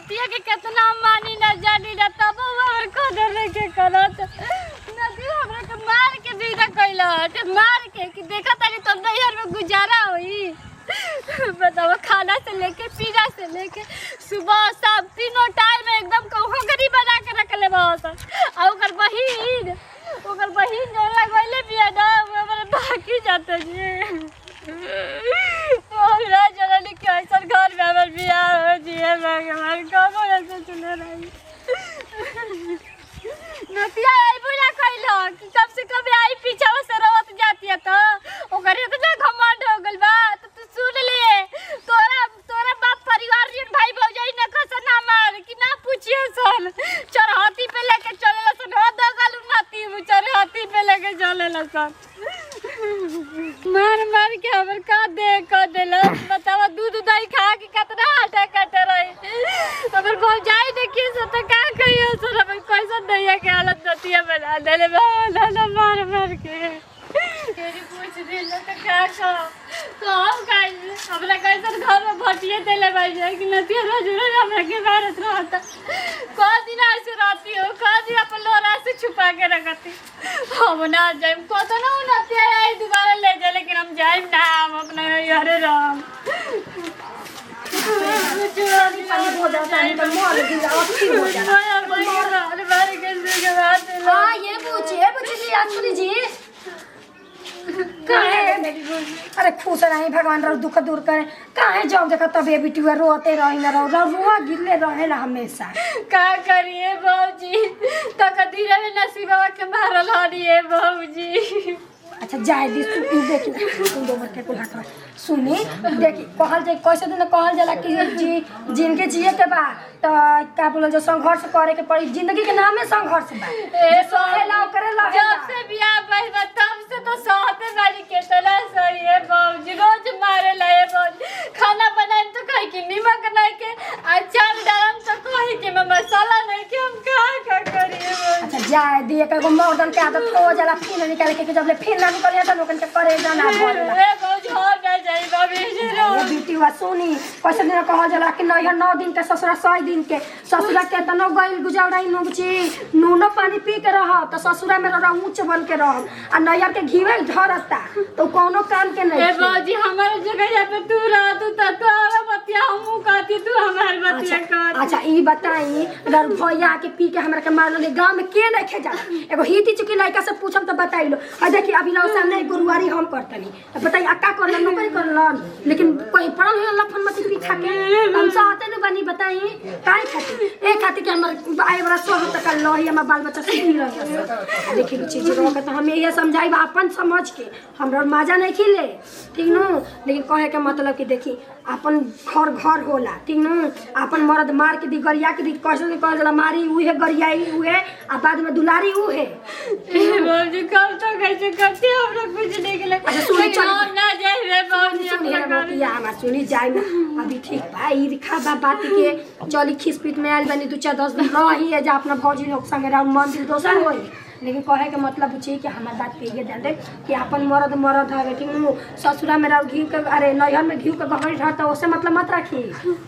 नतिया के कितना मानी न जानी न तब हमर कदर लेके करत नतिया हमरा के मार के विदा कइलत मार के कि देखा तारी तब नैहर में गुजारा होई। बताओ खाना से लेके पीना से लेके सुबह शाम तीनों टाइम में एकदम कहूँगरी बना के रख ले बहुत और ओकर बहिन जो लगवैले बिया ना हमरे बाकी जाते जी और ना जननी के ऐसा घर में हमर बियाह हो जिए भगवान कब ऐसे चुने रही नतिया आई बुला कइलो कि कब से कब आई पीछा से रोत जाती है तो ओकर इतना घमंड हो गइल बा तो तू सुन लिए तोरा बाप परिवार जिन भाई भौजाई न खसा ना मार कि ना पूछिए सन चरहाती पे लेके चलेला सन हो दगल नाती चरहाती पे लेके चलेला सन मार के हमर का देला बतावा दूध दही खा के कितना आटा काटे रही हमर भौजाई देखिए से तो का कहियो सर हम कैसा दैया के हालत नतिया बना देले ना मार के तेरी पूछ दे तो क्या हमरा कैसा घर में भटिए देले भाई कि नतिया रोज हमरा के भारत रहता को दिन ऐसे रहती हो को दिन अपन लोरा से छुपा के रखती हम ना जाए को तो ना नतिया आई दोबारा ले जाए लेकिन हम जाए ना हम अपना यारे राम अरे खुश रही भगवान रो दुख दूर करे काहे जब देखा तबे बिटिया रोते रही न रुआ गिरले रहेला हमेशा का करिए बाबूजी तकदीर में नसीबवा के मारल हरिए बाबूजी। अच्छा जाए दी देखी दो बच्चे को हटा सुनी देखी कहल जाए कैसे दिन कहल जाला कि जिंदगी जिए के बा तो का बोल जो संघर्ष करे के पड़ी जिंदगी के नाम में संघर्ष बा ए सहेला करे ला जब से बियाह भइल बा तब से तो सहते वाली के तला सही है बाबूजी रोज मारे लाए बाबूजी खाना बनाए तो कहीं कि नमक नहीं के अचार डालम तो कहीं कि में मसाला नहीं के हम का करिए अच्छा जाए दी एक गो मर्दन के आदत हो जाला फिर निकाल के जब ले फिर ना निकल तो लोगन के करे जाना बोलला ए बाबूजी हो ना जाई बाबी जी रो ये बेटी वा सुनी कैसे दिन कहल जाला कि नहीं 9 दिन के ससुरा 100 दिन के ससुरा के तनो गइल गुजाराई नोबची नूनो पानी पी के रह तो ससुरा में रह ऊंच बन के रह आ नैयर के घीवे झरता तो कोनो काम के नहीं ए बाबूजी हमारे जगह पे तू रह तू तो बतिया हमू कहती तू हमार बतिया कर। अच्छा ई बताई अगर भैया के पी के हमरा के मार ले गांव में के नहीं खे जाला एगो हिती चुकी लड़का से पूछम तो बताई लो आ देखी अभी लो सामने गुरुवारी हम करतनी बताई अक्का करलन नौकरी करलन लेकिन कोई पढ़ल है लफन मत पी खा के हम चाहते न बनी बताई काहे खातिर ए खातिर के हमर आए बड़ा 100 तक लही हमर बाल बच्चा से ही रह देखी चीज रो के तो हम ये समझाई अपन समझ के हमरा मजा नहीं खिले ठीक न लेकिन कहे के मतलब कि देखी अपन घर होला ठीक न अपन मर्द मार के दी गरिया के दी कैसे के कहला मारी उहे गरियाई उहे आ बाद में दुलारी उहे बाबूजी कब तक कैसे करते हमरा कुछ नहीं के अच्छा सुनी चल ना जाए रे बाबूजी सुनिए मोतिया हमार सुनी जाए ना अभी ठीक बा ई दिखा बा बात के चली खिसपीट में आइल बनी 2-4-10 दिन रही है जा अपना भौजी लोग संगे राउंड मंदिर दोसर होई लेकिन कहे के मतलब छै कि हमार बात पे ये जान दे कि अपन मर्द हवे ठीक नु ससुरा में राउ घी के अरे नैहर में घी के गहरी रहता ओसे मतलब मत रखी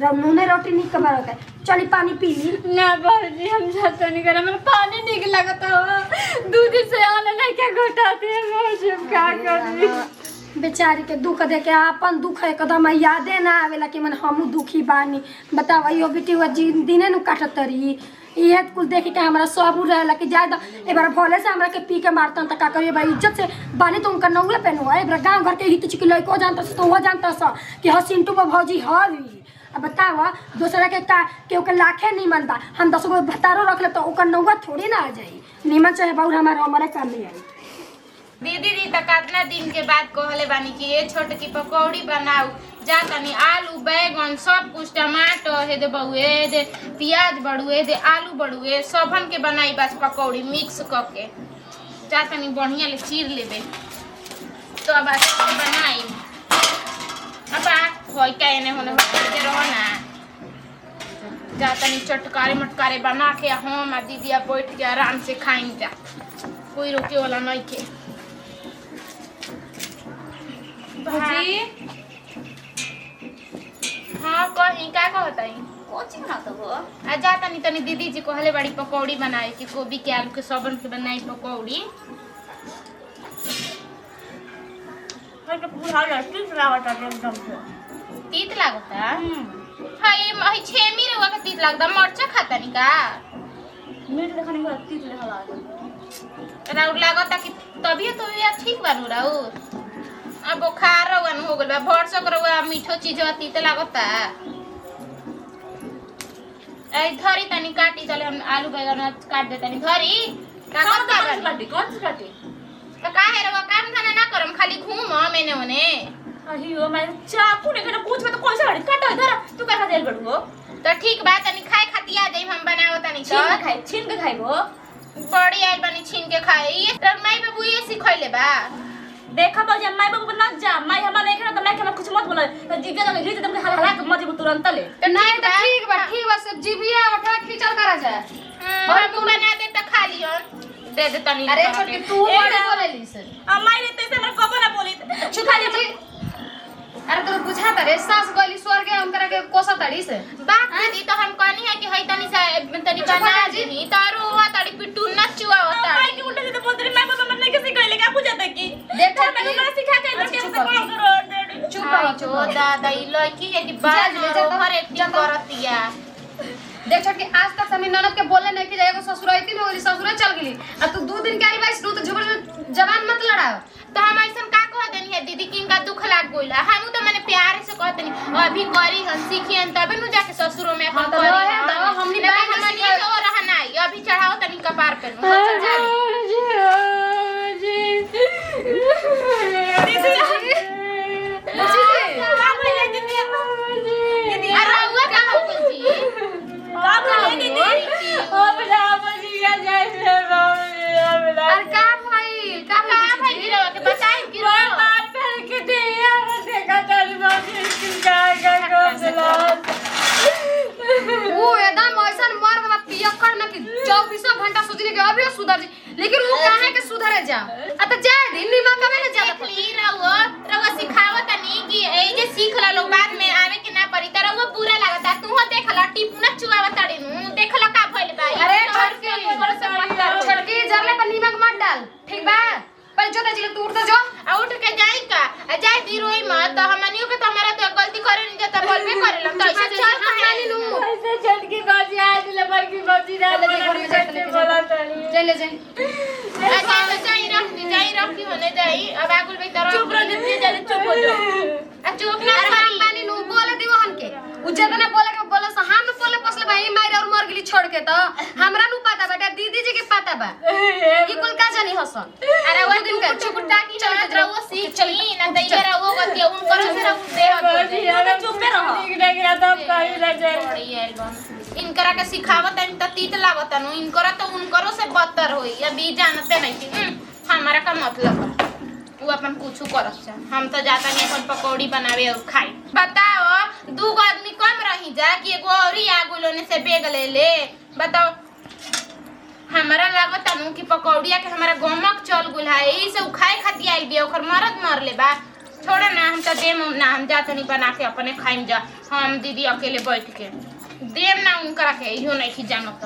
राउ नूने रोटी निक के बनता चली पानी पी ली ना बाबूजी हम जाते नहीं करे मेरे पानी निक लगता हो दूध से आने नहीं क्या घटाती है बाबूजी हम क्या करी बेचारी के दुख देखे अपन दुख एकदम यादे ना आवेला कि मन हमू दुखी बानी बताओ यो बेटी हुआ दिने नु काटत रही ये कुल देखी के हमरा सब रहेला कि जाए तो एक बार भोले से हमरा के पी के मारतन त का करिए भाई इज्जत से बानी तो उनका नौले पेनो है एक बार गांव घर के हित चिकी लइको जानता से तो वो जानता सा कि ह सिंटू बा भौजी हवी अब बतावा दूसरा के का केहू के लाखे निमन बा हम 10 गो भतारो रख ले तो ओकर नौवा थोड़ी ना आ जाई निमन चाहे बाउर हमारे काम में आई दीदी दी तक कितना दिन के बाद कहले बानी कि ये छोट की पकौड़ी बनाऊ जा तनी आलू बैगन सब कुछ टमाटर हे दे बहुए दे प्याज बड़ुए दे आलू बड़ुए सबन के बनाई बस पकौड़ी मिक्स करके जा तनी बढ़िया ले चीर लेबे तो अब बनाई अब होई का एने होने के रहो ना जा तनी चटकारे मटकारे बना के हम आ दीदी बैठ के आराम से खाई जा कोई रोके वाला नहीं के जी हाँ कहीं क्या कहता है कोची बनाता हो आ जा तनी तनी दीदी जी कहले बड़ी पकौड़ी बनाए कि गोभी के आलू के सबन के बनाई पकौड़ी। मैं तो पूरा लट्टी लागता एकदम से तीत लागता हाय मही छेमी रवा के तीत लागता मरचा खाता नी का मीट देखने के तीत लेखा लागता राउर लागता कि तबियत ठीक बानू राउर अब बुखार रवन हो गइल बा भर सक रवा मीठो चीज तीत लागता। ए धरी तनी काटी चले हम आलू बैगन काट दे तनी धरी का काटी कौन सी काटी तो काहे रवा काम खाना ना करम खाली घूम मैंने ओने अहियो मैं चाकू ने कहना पूछ में तो कौन सा गाड़ी काटो इधर तू का खा देल बड़ू तो ठीक बा तनी खाए खतिया देम हम बनाओ तनी तो छीन के खाइबो बड़ी आइल बनी छीन के खाए ये तर माई बाबू ये सिखैले बा देखा तो जब माई बाबू ना जा माई हमरा नहीं खाना तो मैं के कुछ मत बोला तो जीजा लगे रीत तुमके हला हला के मत तुरंत ले तो नहीं तो ठीक बा सब जीभिया उठा खींचल करा जाए और तू बना दे त खा लियो दे दे तनी अरे छोटी तू बड़ी बोलेली से माई रे तैसे हमर कबो ना बोली छुखा जी अरे तो बुझाता रे सास गली स्वर्ग हम करे के कोसा तड़ी से बात दीदी तो हम कहनी है कि हई तनी सा तनी बना दीनी तारो हुआ तड़ी पिट्टू नचुआ होता माई के उल्टा सीधे बोलते माई बाबू मन नहीं किसी कहले का पूछता की देख मैंने ना सिखा के तो कैसे काम करो डैडी चुप रहो चो दादा ई लड़की है कि बाज ले तो हर एक्टिंग करतिया देख छोट के आज तक समी ननद के बोले नहीं कि जाएगा ससुराइती में होली ससुरे चल गेली अब तू 2 दिन के आई बाइस तो झगड़ में जवान मत लड़ाओ तो हम ऐसन का कह देनी है दीदी कि इनका दुख लाग गइला हम तो मैंने प्यार से कहत नहीं अभी करी हम सीखियन तबे नु जाके ससुरो में हां तो रहे दवा हमनी नहीं हमनी तो रहना है अभी चढ़ाओ तनी कपार पे अरे हुआ का हो जी अरे का भाई का भाई गिरो के बताई गिरो वो एकदम ऐसा मर गया पियक्कड़ में कि 24 घंटा सोचने के अभी सुधर जी लेकिन वो काहे के सुधरे जा आ तो जाए दिन निमक में ना ज्यादा देखली रहुआ सिखाओ तनी कि ए जे सीख ला लोग बाद में आवे के ना पड़ी त रहुआ बुरा लागता तू हो देख ला टिप न चुआवा तड़ी नु देख ला का भइल बा अरे छटकी जरले पर निमक मत डाल ठीक बा पर जो तेजी तू उठ तो जो उठ के जाई का जाई दी रोई मत तो हमनियो के तुम्हारा तो गलती करे नहीं जाता बोलबे करे लम तो ऐसे चल खानी नु ऐसे छटकी बाजी आ दिले बड़की बाजी ना बोला तनी चले जाई अच्छा तो जाई रख दी होने जाई अब आगुल भी तरह चुप रह जल्दी जल्दी चुप हो जा चुप ना अरे हम पानी नु बोले दियो हमके उ जतना बोले के बोले से हम बोले पसले भाई मार और मर गेली छोड़ के तो हमरा नु पता बेटा दीदी जी के पता बा ई कुल का जानी हसन अरे वो दिन का चुपटा की चल रहो सीखी ना तैयार वो गति उन करो से दे चुप में रहो ठीक नहीं रहा तो कहीं ना जाए बड़ी एल्बम इनकरा के सिखावत है त तीत लागत नु इनकरा तो उनकरो से बदतर होई अभी जानते नहीं कि हमारा का मतलब बा वो अपन कुछ करत छ हम तो जाता नहीं अपन पकौड़ी बनावे और खाई बताओ 2 आदमी कम रही जा कि एगो औरी आगुलोने से बेग ले ले बताओ हमारा लागत नु कि पकौड़िया के हमारा गमक चल गुल है ई से खाए खाती आइल बे ओकर मरद मर ले बा छोड़ा ना हम तो देम ना हम जात नहीं बना के अपने खाइम जा हम दीदी अकेले बैठ के देम ना उनकरा के इहो नहीं जानत।